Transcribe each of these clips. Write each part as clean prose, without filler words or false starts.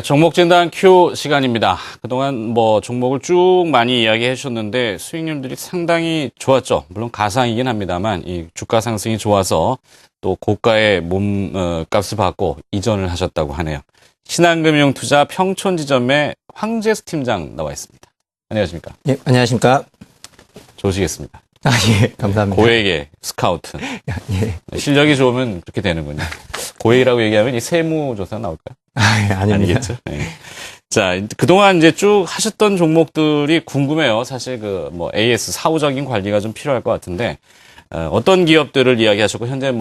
네, 종목 진단 Q 시간입니다. 그동안 뭐 종목을 쭉 많이 이야기해 주셨는데 수익률들이 상당히 좋았죠. 물론 가상이긴 합니다만 이 주가 상승이 좋아서 또 고가의 값을 받고 이전을 하셨다고 하네요. 신한금융투자 평촌지점의 황재수 팀장 나와 있습니다. 안녕하십니까? 예, 안녕하십니까? 좋으시겠습니다. 아, 예, 감사합니다. 고액의 스카우트. 예. 실력이 좋으면 그렇게 되는군요. 고액이라고 얘기하면 이 세무조사 나올까요? 아, 예, 아닙니다. 아니겠죠. 네. 자, 그동안 이제 쭉 하셨던 종목들이 궁금해요. 사실 AS 사후적인 관리가 좀 필요할 것 같은데, 어떤 기업들을 이야기하셨고, 현재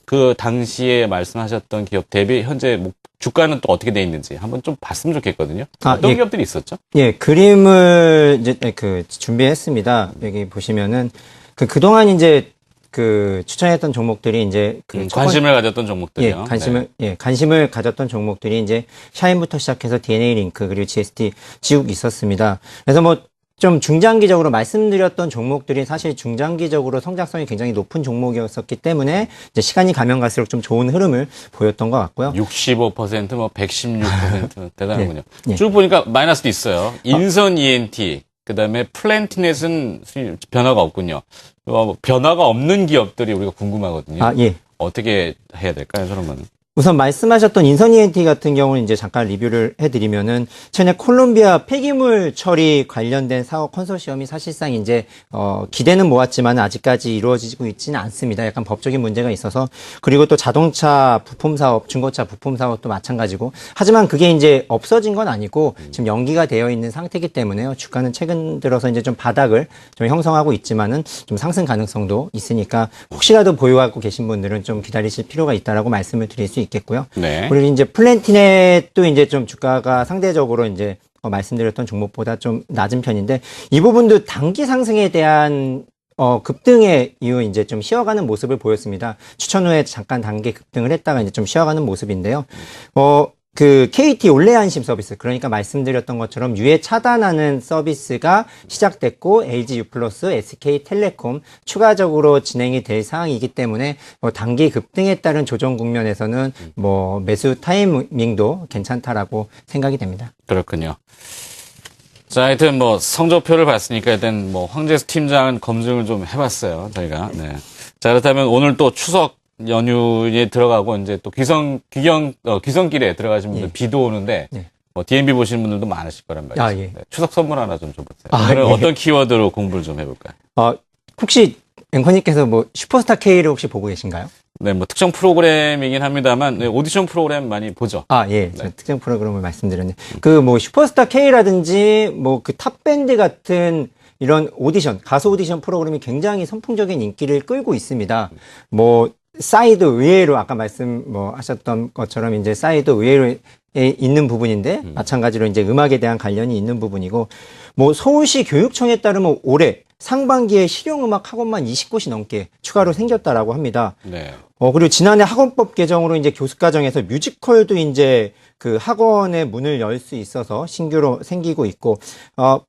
그 당시에 말씀하셨던 기업 대비 현재 주가는 또 어떻게 돼 있는지 한번 좀 봤으면 좋겠거든요. 어떤 기업들이 있었죠? 예, 그림을 이제 준비했습니다. 여기 보시면은 그동안 이제 추천했던 종목들이 이제 관심을 가졌던 종목들이요. 관심을 가졌던 종목들이 이제 샤인부터 시작해서 DNA 링크 그리고 GST 지옥 있었습니다. 그래서 좀 중장기적으로 말씀드렸던 종목들이 사실 중장기적으로 성장성이 굉장히 높은 종목이었었기 때문에 이제 시간이 가면 갈수록 좀 좋은 흐름을 보였던 것 같고요. 65%, 116% 대단하군요. 예. 쭉 보니까 마이너스도 있어요. 인선 ENT, 그다음에 플랜티넷은 변화가 없군요. 변화가 없는 기업들이 우리가 궁금하거든요. 아, 예. 어떻게 해야 될까요, 그러면? 우선 말씀하셨던 인선 ENT 같은 경우는 이제 잠깐 리뷰를 해드리면은 최근에 콜롬비아 폐기물 처리 관련된 사업 컨소시엄이 사실상 이제 기대는 모았지만 아직까지 이루어지고 있지는 않습니다. 약간 법적인 문제가 있어서. 그리고 또 자동차 부품 사업, 중고차 부품 사업도 마찬가지고. 하지만 그게 이제 없어진 건 아니고 지금 연기가 되어 있는 상태이기 때문에요. 주가는 최근 들어서 이제 좀 바닥을 좀 형성하고 있지만은 좀 상승 가능성도 있으니까 혹시라도 보유하고 계신 분들은 좀 기다리실 필요가 있다라고 말씀을 드릴 수 있겠고요. 네. 그리고 이제 플랜티넷도 이제 좀 주가가 상대적으로 이제 말씀드렸던 종목보다 좀 낮은 편인데 이 부분도 단기 상승에 대한 급등의 이후 이제 좀 쉬어가는 모습을 보였습니다. 추천 후에 잠깐 단기 급등을 했다가 이제 좀 쉬어가는 모습인데요. KT 올레안심 서비스, 그러니까 말씀드렸던 것처럼 유해 차단하는 서비스가 시작됐고 LG U+, SK텔레콤 추가적으로 진행이 될 사항이기 때문에 단기 급등에 따른 조정 국면에서는 매수 타이밍도 괜찮다라고 생각이 됩니다. 그렇군요. 자, 하여튼 성적표를 봤으니까 일단 황재수 팀장은 검증을 좀 해봤어요, 저희가. 네. 자, 그렇다면 오늘 또 추석 연휴에 들어가고 이제 또 귀성길에 들어가신 분들 비도 오는데 DNB 보시는 분들도 많으실 거란 말이죠. 아, 예. 네, 추석 선물 하나 좀 줘보세요. 오늘은 어떤 키워드로 공부를 좀 해볼까요? 혹시 앵커님께서 슈퍼스타 K를 혹시 보고 계신가요? 네, 특정 프로그램이긴 합니다만 오디션 프로그램 많이 보죠. 아, 예. 네. 특정 프로그램을 말씀드렸네. 슈퍼스타 K라든지 탑밴드 같은 이런 가수 오디션 프로그램이 굉장히 선풍적인 인기를 끌고 있습니다. 사이드 의외로 아까 하셨던 것처럼 이제 사이드 의외로 있는 부분인데 마찬가지로 이제 음악에 대한 관련이 있는 부분이고 서울시 교육청에 따르면 올해 상반기에 실용음악 학원만 20곳이 넘게 추가로 생겼다라고 합니다. 네. 그리고 지난해 학원법 개정으로 이제 교습과정에서 뮤지컬도 이제 학원의 문을 열 수 있어서 신규로 생기고 있고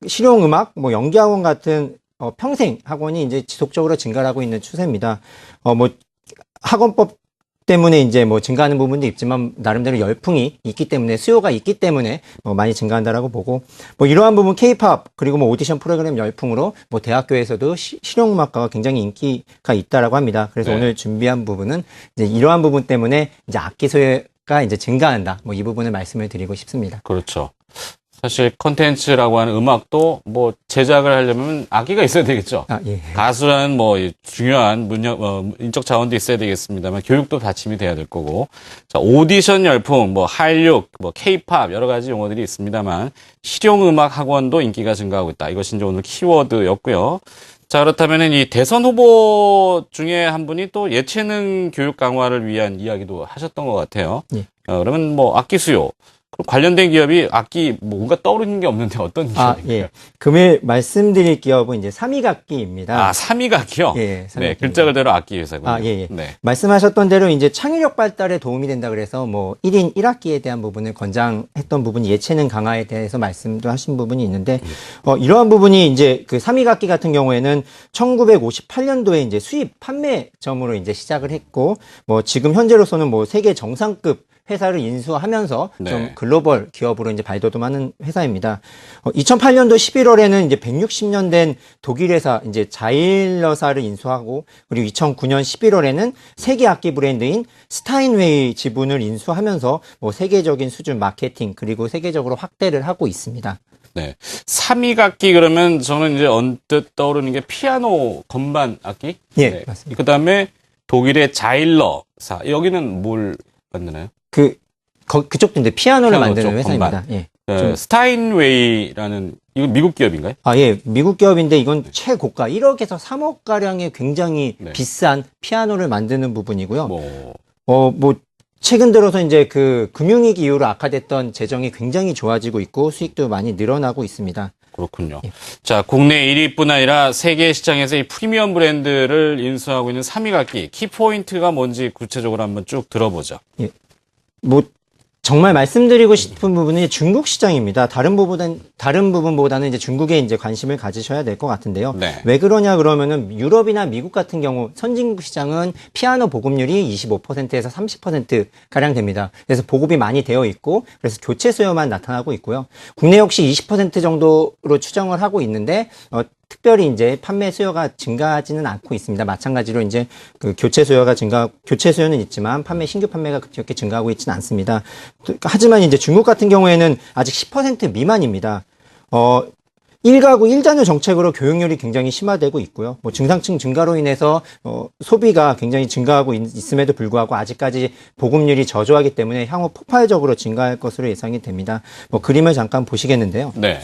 실용음악, 연기학원 같은 평생 학원이 이제 지속적으로 증가하고 있는 추세입니다. 학원법 때문에 이제 증가하는 부분도 있지만 나름대로 열풍이 있기 때문에 수요가 있기 때문에 많이 증가한다라고 보고 이러한 부분 K-팝 그리고 오디션 프로그램 열풍으로 대학교에서도 실용음악과가 굉장히 인기가 있다라고 합니다. 그래서 네. 오늘 준비한 부분은 이제 이러한 부분 때문에 이제 악기 소유가 이제 증가한다. 이 부분을 말씀을 드리고 싶습니다. 그렇죠. 사실 컨텐츠라고 하는 음악도 제작을 하려면 악기가 있어야 되겠죠. 아, 예. 가수라는 중요한 인적 자원도 있어야 되겠습니다만 교육도 받침이 돼야 될 거고. 자, 오디션 열풍, 한류, K-팝 여러 가지 용어들이 있습니다만 실용 음악 학원도 인기가 증가하고 있다. 이것이 이제 오늘 키워드였고요. 자, 그렇다면은 이 대선 후보 중에 한 분이 또 예체능 교육 강화를 위한 이야기도 하셨던 것 같아요. 예. 그러면 악기 수요. 관련된 기업이 악기 뭔가 떠오르는 게 없는데 어떤 기업인가요? 예. 금일 말씀드릴 기업은 이제 삼익악기입니다. 아, 삼익악기요? 예. 네, 글자 그대로 악기 회사군요. 아, 예. 네. 말씀하셨던 대로 이제 창의력 발달에 도움이 된다 그래서 1인 1악기에 대한 부분을 권장했던 부분이 예체능 강화에 대해서 말씀도 하신 부분이 있는데, 이러한 부분이 이제 삼익악기 같은 경우에는 1958년도에 이제 수입 판매점으로 이제 시작을 했고, 지금 현재로서는 세계 정상급 회사를 인수하면서 네. 좀 글로벌 기업으로 이제 발돋움하는 회사입니다. 2008년도 11월에는 이제 160년 된 독일 회사 이제 자일러사를 인수하고 그리고 2009년 11월에는 세계 악기 브랜드인 스타인웨이 지분을 인수하면서 뭐 세계적인 수준 마케팅 그리고 세계적으로 확대를 하고 있습니다. 네. 3위 악기 그러면 저는 이제 언뜻 떠오르는 게 피아노 건반 악기? 예, 네. 맞습니다. 그다음에 독일의 자일러사. 여기는 뭘 만드나요? 그쪽도 이제 피아노를 피아노 만드는 쪽 회사입니다. 예. 스타인웨이라는 이건 미국 기업인가요? 예, 미국 기업인데 이건 최고가 1억에서 3억 가량의 굉장히 네. 비싼 피아노를 만드는 부분이고요. 뭐 최근 들어서 이제 그 금융위기 이후로 악화됐던 재정이 굉장히 좋아지고 있고 수익도 많이 늘어나고 있습니다. 그렇군요. 예. 자, 국내 1위뿐 아니라 세계 시장에서 이 프리미엄 브랜드를 인수하고 있는 3위 악기 키포인트가 뭔지 구체적으로 한번 쭉 들어보죠. 뭐 정말 말씀드리고 싶은 부분은 중국 시장입니다. 다른 부분보다는 이제 중국에 이제 관심을 가지셔야 될 것 같은데요. 네. 왜 그러냐 그러면은 유럽이나 미국 같은 경우 선진국 시장은 피아노 보급률이 25%에서 30% 가량 됩니다. 그래서 보급이 많이 되어 있고 그래서 교체 수요만 나타나고 있고요. 국내 역시 20% 정도로 추정을 하고 있는데 특별히 이제 판매 수요가 증가하지는 않고 있습니다. 마찬가지로 이제 그 교체 수요는 있지만 신규 판매가 급격히 증가하고 있지는 않습니다. 하지만 이제 중국 같은 경우에는 아직 10% 미만입니다. 1가구 1자녀 정책으로 교육률이 굉장히 심화되고 있고요. 뭐 중산층 증가로 인해서 소비가 굉장히 증가하고 있음에도 불구하고 아직까지 보급률이 저조하기 때문에 향후 폭발적으로 증가할 것으로 예상이 됩니다. 뭐 그림을 잠깐 보시겠는데요. 네.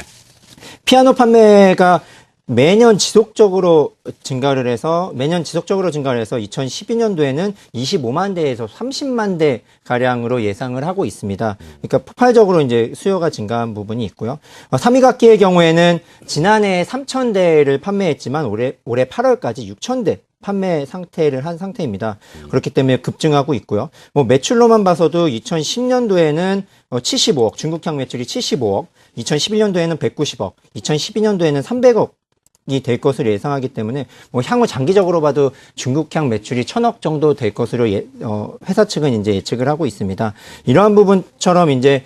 피아노 판매가 매년 지속적으로 증가를 해서 2012년도에는 25만 대에서 30만 대 가량으로 예상을 하고 있습니다. 그러니까 폭발적으로 이제 수요가 증가한 부분이 있고요. 3위 악기의 경우에는 지난해 3천 대를 판매했지만 올해 8월까지 6천 대 판매 상태를 한 상태입니다. 그렇기 때문에 급증하고 있고요. 뭐 매출로만 봐서도 2010년도에는 75억, 중국향 매출이 75억, 2011년도에는 190억, 2012년도에는 300억 이 될 것으로 예상하기 때문에 뭐 향후 장기적으로 봐도 중국향 매출이 1,000억 정도 될 것으로 회사 측은 이제 예측을 하고 있습니다. 이러한 부분처럼 이제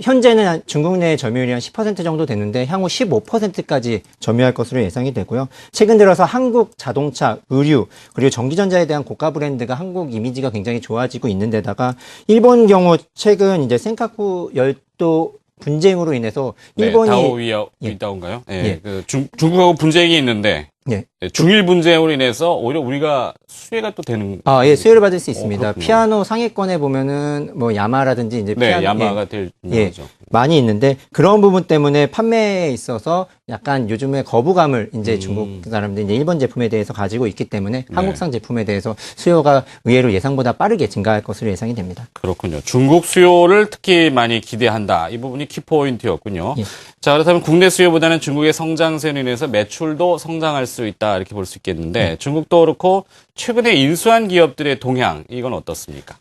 현재는 중국 내 점유율이 한 10% 정도 되는데 향후 15%까지 점유할 것으로 예상이 되고요. 최근 들어서 한국 자동차, 의류, 그리고 전기전자에 대한 고가 브랜드가 한국 이미지가 굉장히 좋아지고 있는 데다가 일본 경우 최근 이제 센카쿠 열도 분쟁으로 인해서 일본이 다오위다운가요? 예. 중국하고 분쟁이 있는데 예. 중일 분쟁으로 인해서 오히려 우리가 수혜가 또 되는 수혜를 받을 수 있습니다. 그렇군요. 피아노 상위권에 보면은 뭐 야마라든지 이제 야마가 될 유명하죠. 많이 있는데 그런 부분 때문에 판매에 있어서 약간 요즘에 거부감을 이제 중국 사람들이 이제 일본 제품에 대해서 가지고 있기 때문에 한국산 제품에 대해서 수요가 의외로 예상보다 빠르게 증가할 것으로 예상이 됩니다. 그렇군요. 중국 수요를 특히 많이 기대한다. 이 부분이 키포인트였군요. 예. 자, 그렇다면 국내 수요보다는 중국의 성장세로 인해서 매출도 성장할 수 있다. 이렇게 볼 수 있겠는데 중국도 그렇고 최근에 인수한 기업들의 동향 이건 어떻습니까?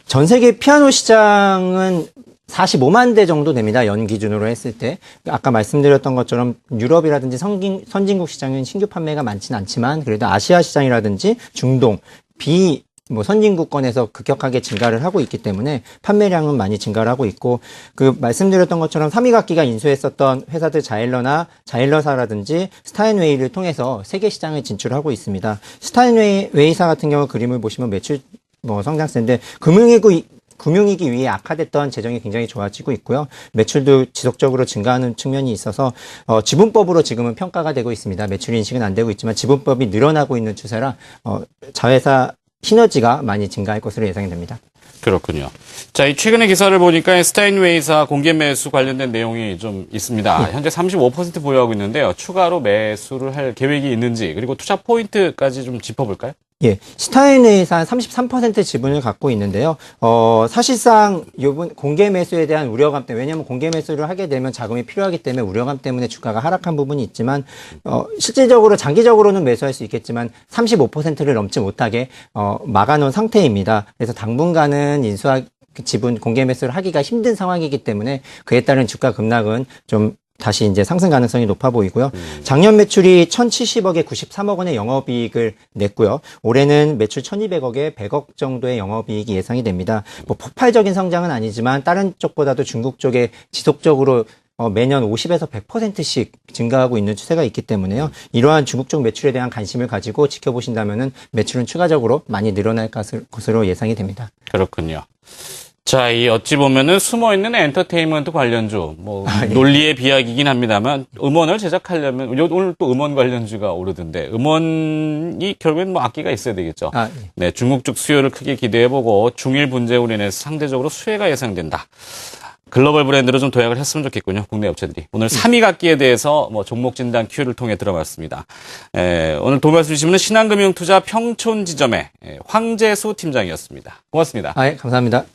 전 세계 피아노 시장은 45만 대 정도 됩니다. 연 기준으로 했을 때. 아까 말씀드렸던 것처럼 유럽이라든지 선진국 시장은 신규 판매가 많지는 않지만 그래도 아시아 시장이라든지 중동, 선진국권에서 급격하게 증가를 하고 있기 때문에 판매량은 많이 증가를 하고 있고 말씀드렸던 것처럼 3위 악기가 인수했었던 회사들 자일러사라든지 스타인웨이를 통해서 세계 시장에 진출하고 있습니다. 스타인웨이사 같은 경우 그림을 보시면 매출 성장세인데 금융위기 위에 악화됐던 재정이 굉장히 좋아지고 있고요. 매출도 지속적으로 증가하는 측면이 있어서 지분법으로 지금은 평가가 되고 있습니다. 매출 인식은 안 되고 있지만 지분법이 늘어나고 있는 추세라 자회사 시너지가 많이 증가할 것으로 예상이 됩니다. 그렇군요. 자, 이 최근의 기사를 보니까 스타인웨이사 공개 매수 관련된 내용이 좀 있습니다. 현재 35% 보유하고 있는데요. 추가로 매수를 할 계획이 있는지 그리고 투자 포인트까지 좀 짚어볼까요? 예, 스타인웨이사 한 33% 지분을 갖고 있는데요. 사실상 요번 공개 매수에 대한 우려감 때문에, 왜냐하면 공개 매수를 하게 되면 자금이 필요하기 때문에 우려감 때문에 주가가 하락한 부분이 있지만, 실질적으로 장기적으로는 매수할 수 있겠지만 35%를 넘지 못하게 막아놓은 상태입니다. 그래서 당분간은 지분 공개 매수를 하기가 힘든 상황이기 때문에 그에 따른 주가 급락은 좀 다시 이제 상승 가능성이 높아 보이고요. 작년 매출이 1,070억에 93억 원의 영업이익을 냈고요. 올해는 매출 1,200억에 100억 정도의 영업이익이 예상이 됩니다. 뭐 폭발적인 성장은 아니지만 다른 쪽보다도 중국 쪽에 지속적으로 매년 50에서 100%씩 증가하고 있는 추세가 있기 때문에요. 이러한 중국 쪽 매출에 대한 관심을 가지고 지켜보신다면은 매출은 추가적으로 많이 늘어날 것으로 예상이 됩니다. 그렇군요. 자, 이 어찌 보면은 숨어있는 엔터테인먼트 관련주, 논리의 비약이긴 합니다만, 음원을 제작하려면, 오늘 또 음원 관련주가 오르던데, 음원이 결국엔 악기가 있어야 되겠죠. 예. 네, 중국 쪽 수요를 크게 기대해보고, 중일 분쟁으로 인해서 상대적으로 수혜가 예상된다. 글로벌 브랜드로 좀 도약을 했으면 좋겠군요. 국내 업체들이. 오늘 3위 악기에 대해서 종목 진단 큐를 통해 들어봤습니다. 오늘 도움 말씀 주시면 신한금융투자 평촌지점의 황재수 팀장이었습니다. 고맙습니다. 감사합니다.